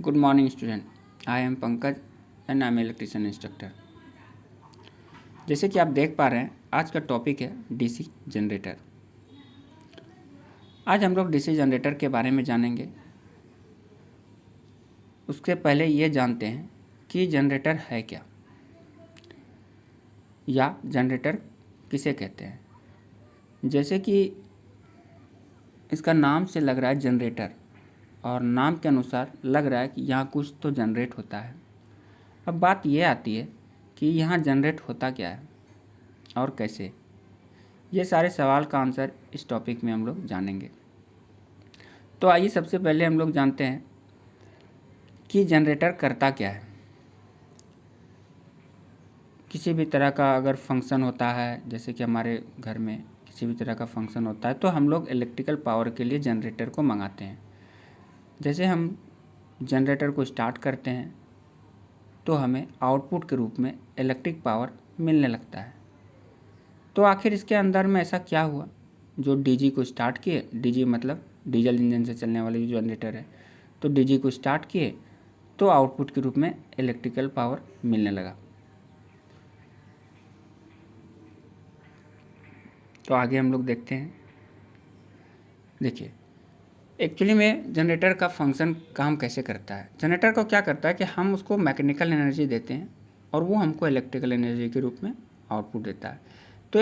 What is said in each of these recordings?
Good morning, student. I am Pankaj and I am electrician instructor. जैसे कि आप देख पा रहे हैं, आज का टॉपिक है डीसी जनरेटर। आज हम लोग डीसी जनरेटर के बारे में जानेंगे। उससे पहले ये जानते हैं कि जनरेटर है क्या या जनरेटर किसे कहते हैं। जैसे कि इसका नाम से लग रहा है जनरेटर, और नाम के अनुसार लग रहा है कि यहाँ कुछ तो जनरेट होता है। अब बात ये आती है कि यहाँ जनरेट होता क्या है और कैसे। ये सारे सवाल का आंसर इस टॉपिक में हम लोग जानेंगे। तो आइए सबसे पहले हम लोग जानते हैं कि जनरेटर करता क्या है। किसी भी तरह का अगर फंक्शन होता है, जैसे कि हमारे घर में किसी भी तरह का फंक्शन होता है, तो हम लोग इलेक्ट्रिकल पावर के लिए जनरेटर को मंगाते हैं। जैसे हम जनरेटर को स्टार्ट करते हैं तो हमें आउटपुट के रूप में इलेक्ट्रिक पावर मिलने लगता है। तो आखिर इसके अंदर में ऐसा क्या हुआ जो डीजी को स्टार्ट किए, डीजी मतलब डीजल इंजन से चलने वाली जो जनरेटर है, तो डीजी को स्टार्ट किए तो आउटपुट के रूप में इलेक्ट्रिकल पावर मिलने लगा। तो आगे हम लोग देखते हैं। देखिए, एक्चुअली में जनरेटर का फंक्शन काम कैसे करता है। जनरेटर को क्या करता है कि हम उसको मैकेनिकल एनर्जी देते हैं और वो हमको इलेक्ट्रिकल एनर्जी के रूप में आउटपुट देता है। तो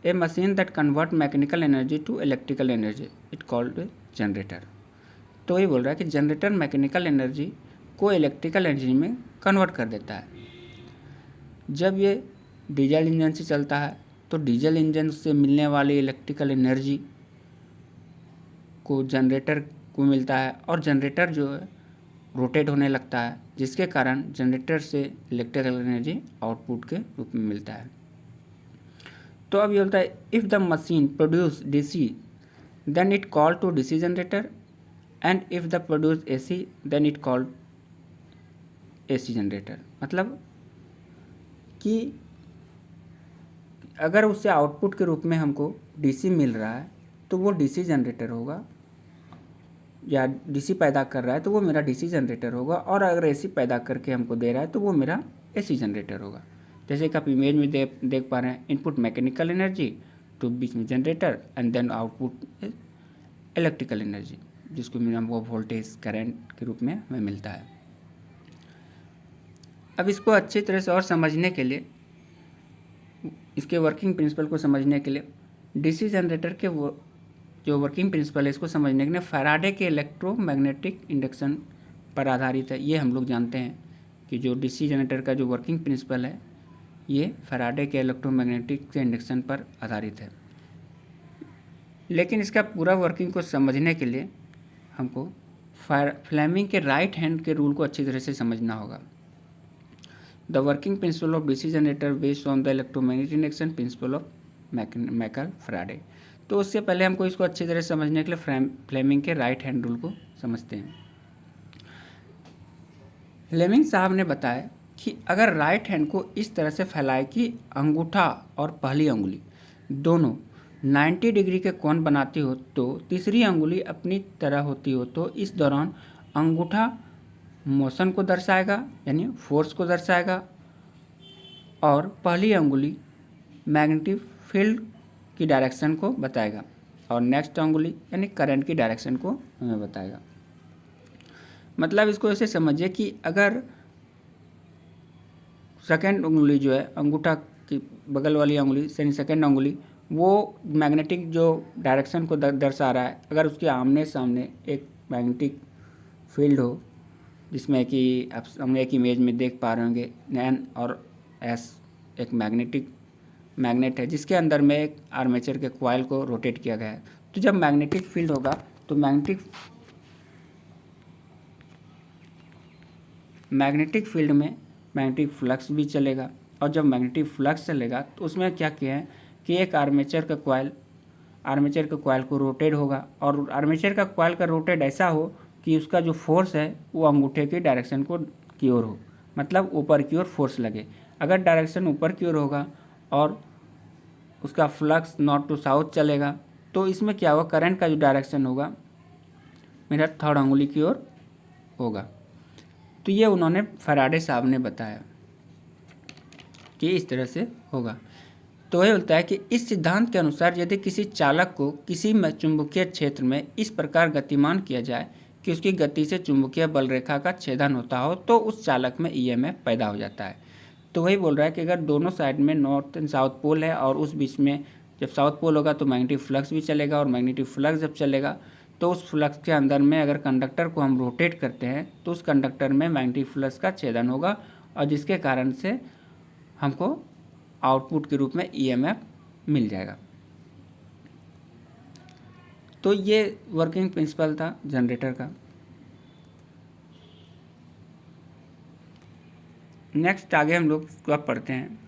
a machine that convert mechanical energy to electrical energy it called a generator. तो ये बोल रहा है कि जनरेटर मैकेनिकल एनर्जी को इलेक्ट्रिकल एनर्जी में कन्वर्ट कर देता है। जब ये डीजल इंजन से चलता है तो डीजल इंजन से मिलने वाली इलेक्ट्रिकल एनर्जी को जनरेटर को मिलता है, और जनरेटर जो है रोटेट होने लगता है, जिसके कारण जनरेटर से इलेक्ट्रिकल एनर्जी आउटपुट के रूप में मिलता है। तो अब ये बोलता है if the machine produce DC then it call to DC generator, and if the produce AC then it call AC generator. मतलब कि अगर उससे आउटपुट के रूप में हमको डीसी मिल रहा है तो वो डीसी जनरेटर होगा, या डीसी पैदा कर रहा है तो वो मेरा डीसी जनरेटर होगा, और अगर एसी पैदा करके हमको दे रहा है तो वो मेरा एसी जनरेटर होगा। जैसे कि आप इमेज में देख पा रहे हैं, इनपुट मैकेनिकल एनर्जी टू बीच में generator and then output electrical energy, जिसको हमको वोल्टेज करंट के रूप में हमें मिलता है। अब इसको अच्छी तरह से और समझने के लिए, इसके वर्किंग प्रिंसिपल को समझने के लिए, डीसी जनरेटर के वो जो वर्किंग प्रिंसिपल है इसको समझने के लिए फैराडे के इलेक्ट्रोमैग्नेटिक इंडक्शन पर आधारित है। ये हम लोग जानते हैं कि जो डीसी जनरेटर का जो वर्किंग प्रिंसिपल है ये फैराडे के इलेक्ट्रोमैग्नेटिक इंडक्शन पर आधारित है। लेकिन इसका पूरा वर्किंग को समझने के लिए हमको फ्लेमिंग के राइट हैंड के रूल को अच्छी तरह से समझना होगा। The working principle of DC generator based on the electromagnetic induction principle of Michael Faraday. तो उससे पहले हमको इसको अच्छी तरह से समझने के लिए फ्लेमिंग के राइट हैंड रूल को समझते हैं। फ्लेमिंग साहब ने बताया कि अगर राइट हैंड को इस तरह से फैलाए कि अंगूठा और पहली अंगुली दोनों 90 डिग्री के कोण बनाती हो, तो तीसरी अंगुली अपनी तरह होती हो, तो इस दौरान अंगूठा मोशन को दर्शाएगा यानी फोर्स को दर्शाएगा, और पहली अंगुली मैग्नेटिक फील्ड की डायरेक्शन को बताएगा, और नेक्स्ट अंगुली यानी करंट की डायरेक्शन को हमें बताएगा। मतलब इसको ऐसे समझिए कि अगर सेकंड उंगली जो है, अंगूठा की बगल वाली अंगुली यानी सेकंड अंगुली, वो मैग्नेटिक जो डायरेक्शन को दर्शा रहा है, अगर उसके आमने सामने एक मैग्नेटिक फील्ड हो, जिसमें कि आप हम एक इमेज में देख पा रहे होंगे, एन और एस एक मैग्नेट है जिसके अंदर में एक आर्मेचर के कॉइल को रोटेट किया गया है। तो जब मैग्नेटिक फील्ड होगा तो मैग्नेटिक फील्ड में मैग्नेटिक फ्लक्स भी चलेगा, और जब मैग्नेटिक फ्लक्स चलेगा तो उसमें क्या किया है कि एक आर्मेचर का कॉइल को रोटेट होगा, और आर्मेचर का कॉइल का रोटेट ऐसा हो कि उसका जो फोर्स है वो अंगूठे की डायरेक्शन की ओर हो, मतलब ऊपर की ओर फोर्स लगे। अगर डायरेक्शन ऊपर की ओर होगा और उसका फ्लक्स नॉर्थ टू साउथ चलेगा, तो इसमें क्या होगा, करंट का जो डायरेक्शन होगा मेरा थर्ड अंगुली की ओर होगा। तो ये उन्होंने फैराडे साहब ने बताया कि इस तरह से होगा। तो यह बोलता है कि इस सिद्धांत के अनुसार यदि किसी चालक को किसी चुंबकीय क्षेत्र में इस प्रकार गतिमान किया जाए कि उसकी गति से चुंबकीय बल रेखा का छेदन होता हो तो उस चालक में ईएमएफ पैदा हो जाता है। तो वही बोल रहा है कि अगर दोनों साइड में नॉर्थ एंड साउथ पोल है और उस बीच में जब साउथ पोल होगा तो मैग्नेटिक फ्लक्स भी चलेगा, और मैग्नेटिक फ्लक्स जब चलेगा तो उस फ्लक्स के अंदर में अगर कंडक्टर को हम रोटेट करते हैं तो उस कंडक्टर में मैग्नेटिक फ्लक्स का छेदन होगा, और जिसके कारण से हमको आउटपुट के रूप में ईएमएफ मिल जाएगा। तो ये वर्किंग प्रिंसिपल था जनरेटर का। नेक्स्ट आगे हम लोग इसको अब पढ़ते हैं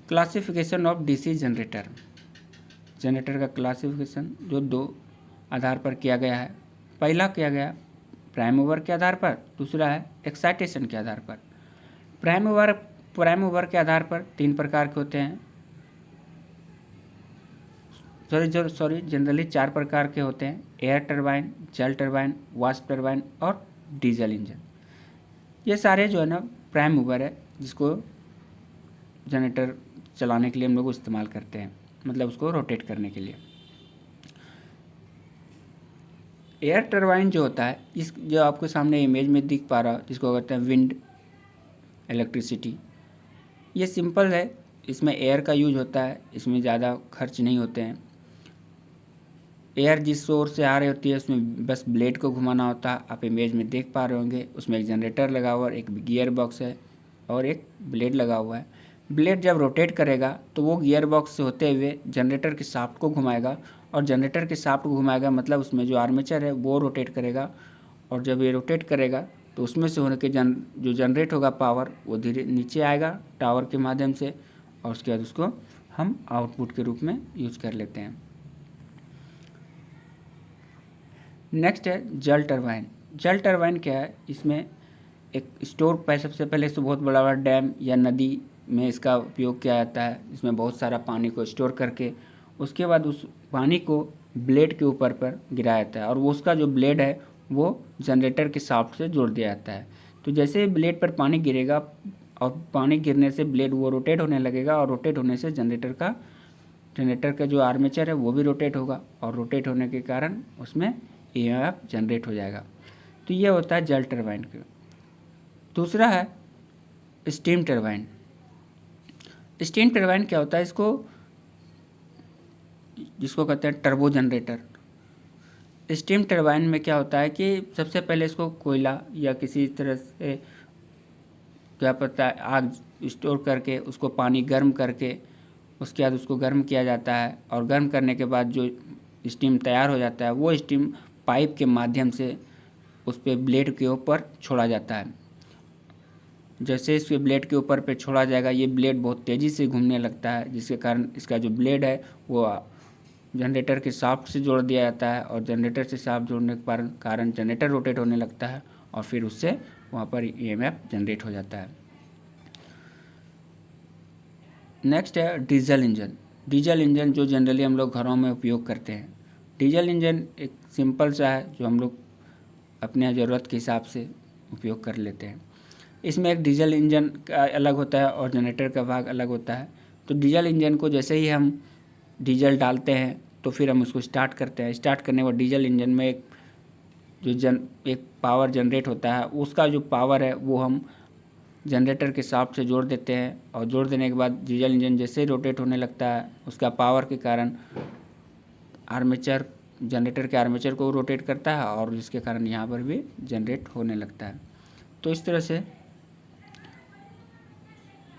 classification of DC generator. Generator का क्लासिफिकेशन जो दो आधार पर किया गया है। पहला किया गया प्राइम मूवर के आधार पर, दूसरा है एक्साइटेशन के आधार पर। प्राइम मूवर के आधार पर तीन प्रकार के होते हैं, जनरली चार प्रकार के होते हैं, एयर टरबाइन, जेल टरबाइन, वाष्प टरबाइन और डीजल इंजन। ये सारे जो है ना प्राइम मूवर है, जिसको जनरेटर चलाने के लिए हम लोग इस्तेमाल करते हैं, मतलब उसको रोटेट करने के लिए। एयर टरबाइन जो होता है, इस जो आपको सामने इमेज में दिख पा रहा है, जिसको कहते हैं विंड इलेक्ट्रिसिटी, ये सिंपल है, इसमें एयर का यूज होता है, इसमें ज़्यादा खर्च नहीं होते हैं। एयर जिस सोर्स से आ रही होती है उसमें बस ब्लेड को घुमाना होता है। आप इमेज में देख पा रहे होंगे, उसमें एक जनरेटर लगा हुआ है, एक गियर बॉक्स है और एक ब्लेड लगा हुआ है। ब्लेड जब रोटेट करेगा तो वो गियर बॉक्स से होते हुए जनरेटर के शाफ्ट को घुमाएगा, और जनरेटर के शाफ्ट को घुमाएगा मतलब उसमें जो आर्मेचर है वो रोटेट करेगा, और जब ये रोटेट करेगा तो उसमें से होने के जो जनरेट होगा पावर वो धीरे नीचे आएगा टावर के माध्यम से, और उसके बाद उसको हम आउटपुट के रूप में यूज कर लेते हैं। नेक्स्ट है जल टरबाइन। जल टरबाइन क्या है, इसमें एक स्टोर सबसे पहले इसको बहुत बड़ा बड़ा डैम या नदी में इसका उपयोग किया जाता है, इसमें बहुत सारा पानी को स्टोर करके उसके बाद उस पानी को ब्लेड के ऊपर पर गिराया जाता है, और वो उसका जो ब्लेड है वो जनरेटर के शाफ्ट से जोड़ दिया जाता है। तो जैसे ही ब्लेड पर पानी गिरेगा और पानी गिरने से ब्लेड वो रोटेट होने लगेगा, और रोटेट होने से जनरेटर का जो आर्मेचर है वो भी रोटेट होगा, और रोटेट होने के कारण उसमें ईएमएफ जनरेट हो जाएगा। तो ये होता है जल टरबाइन का। दूसरा है स्टीम टरबाइन। स्टीम टरबाइन क्या होता है, जिसको कहते हैं टर्बो जनरेटर। स्टीम टरबाइन में क्या होता है कि सबसे पहले इसको कोयला या किसी तरह से क्या पता है आग स्टोर करके उसको पानी गर्म करके उसके बाद उसको गर्म किया जाता है, और गर्म करने के बाद जो स्टीम तैयार हो जाता है वो स्टीम पाइप के माध्यम से उस पर ब्लेड के ऊपर छोड़ा जाता है। जैसे इसके ब्लेड के ऊपर पे छोड़ा जाएगा, ये ब्लेड बहुत तेज़ी से घूमने लगता है, जिसके कारण इसका जो ब्लेड है वो जनरेटर के शाफ्ट से जोड़ दिया जाता है, और जनरेटर से शाफ्ट जोड़ने के कारण जनरेटर रोटेट होने लगता है, और फिर उससे वहाँ पर ईएमएफ जनरेट हो जाता है। नेक्स्ट है डीजल इंजन। डीजल इंजन जो जनरली हम लोग घरों में उपयोग करते हैं। डीजल इंजन एक सिंपल सा है जो हम लोग अपने ज़रूरत के हिसाब से उपयोग कर लेते हैं। इसमें एक डीजल इंजन का अलग होता है और जनरेटर का भाग अलग होता है। तो डीजल इंजन को जैसे ही हम डीजल डालते हैं तो फिर हम उसको स्टार्ट करते हैं। स्टार्ट करने के बाद डीजल इंजन में एक पावर जनरेट होता है, उसका जो पावर है वो हम जनरेटर के शाफ्ट से जोड़ देते हैं, और जोड़ देने के बाद डीजल इंजन जैसे ही रोटेट होने लगता है उसका पावर के कारण जनरेटर के आर्मेचर को रोटेट करता है, और जिसके कारण यहाँ पर भी जनरेट होने लगता है। तो इस तरह से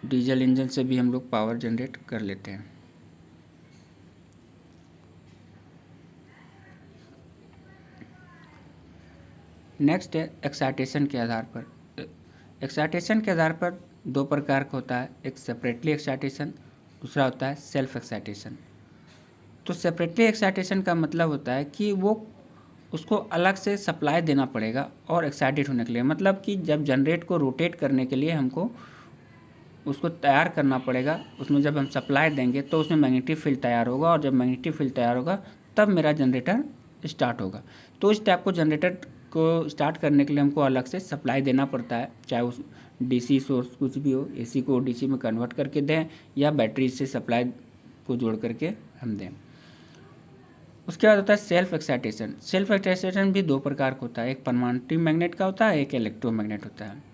डीजल इंजन से भी हम लोग पावर जनरेट कर लेते हैं। नेक्स्ट है एक्साइटेशन के आधार पर। एक्साइटेशन के आधार पर दो प्रकार का होता है, एक सेपरेटली एक्साइटेशन, दूसरा होता है सेल्फ एक्साइटेशन। तो सेपरेटली एक्साइटेशन का मतलब होता है कि वो उसको अलग से सप्लाई देना पड़ेगा और एक्साइटेड होने के लिए, मतलब कि जब जनरेट को रोटेट करने के लिए हमको उसको तैयार करना पड़ेगा। उसमें जब हम सप्लाई देंगे तो उसमें मैग्नेटिक फील्ड तैयार होगा, और जब मैग्नेटिक फील्ड तैयार होगा तब मेरा जनरेटर स्टार्ट होगा। तो इस टाइप को जनरेटर को स्टार्ट करने के लिए हमको अलग से सप्लाई देना पड़ता है, चाहे उस डीसी सोर्स कुछ भी हो, एसी को डीसी में कन्वर्ट करके दें या बैटरी से सप्लाई को जोड़ करके हम दें। उसके बाद होता है सेल्फ एक्साइटेशन। सेल्फ एक्साइटेशन भी दो प्रकार का होता है, एक परमानेंटली मैग्नेट का होता है, एक इलेक्ट्रोमैग्नेट होता है।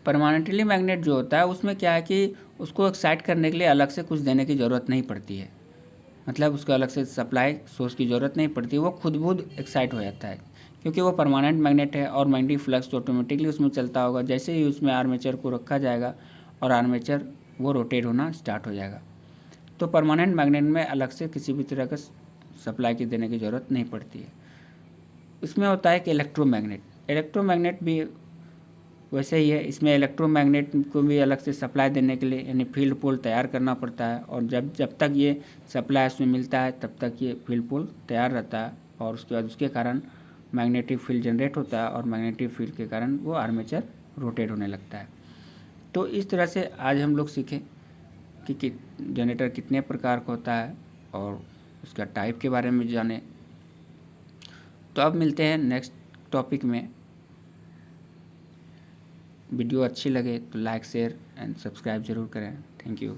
परमानेंटली मैग्नेट जो होता है उसमें क्या है कि उसको एक्साइट करने के लिए अलग से कुछ देने की ज़रूरत नहीं पड़ती है, मतलब उसको अलग से सप्लाई सोर्स की ज़रूरत नहीं पड़ती, वो खुद बुद एक्साइट हो जाता है क्योंकि वो परमानेंट मैग्नेट है और मैग्नेटिक फ्लक्स ऑटोमेटिकली उसमें चलता होगा। जैसे ही उसमें आर्मेचर को रखा जाएगा और आर्मेचर वो रोटेट होना स्टार्ट हो जाएगा। तो परमानेंट मैग्नेट में अलग से किसी भी तरह का सप्लाई की देने की ज़रूरत नहीं पड़ती है। इसमें होता है कि इलेक्ट्रोमैग्नेट भी वैसे ही है। इसमें इलेक्ट्रोमैग्नेट को भी अलग से सप्लाई देने के लिए यानी फील्ड पोल तैयार करना पड़ता है, और जब तक ये सप्लाई उसमें मिलता है तब तक ये फील्ड पोल तैयार रहता है, और उसके बाद उसके कारण मैग्नेटिक फील्ड जनरेट होता है और मैग्नेटिक फील्ड के कारण वो आर्मेचर रोटेट होने लगता है। तो इस तरह से आज हम लोग सीखें कि जनरेटर कितने प्रकार का होता है और उसका टाइप के बारे में जाने। तो अब मिलते हैं नेक्स्ट टॉपिक में। वीडियो अच्छी लगे तो लाइक शेयर एंड सब्सक्राइब ज़रूर करें। Thank you.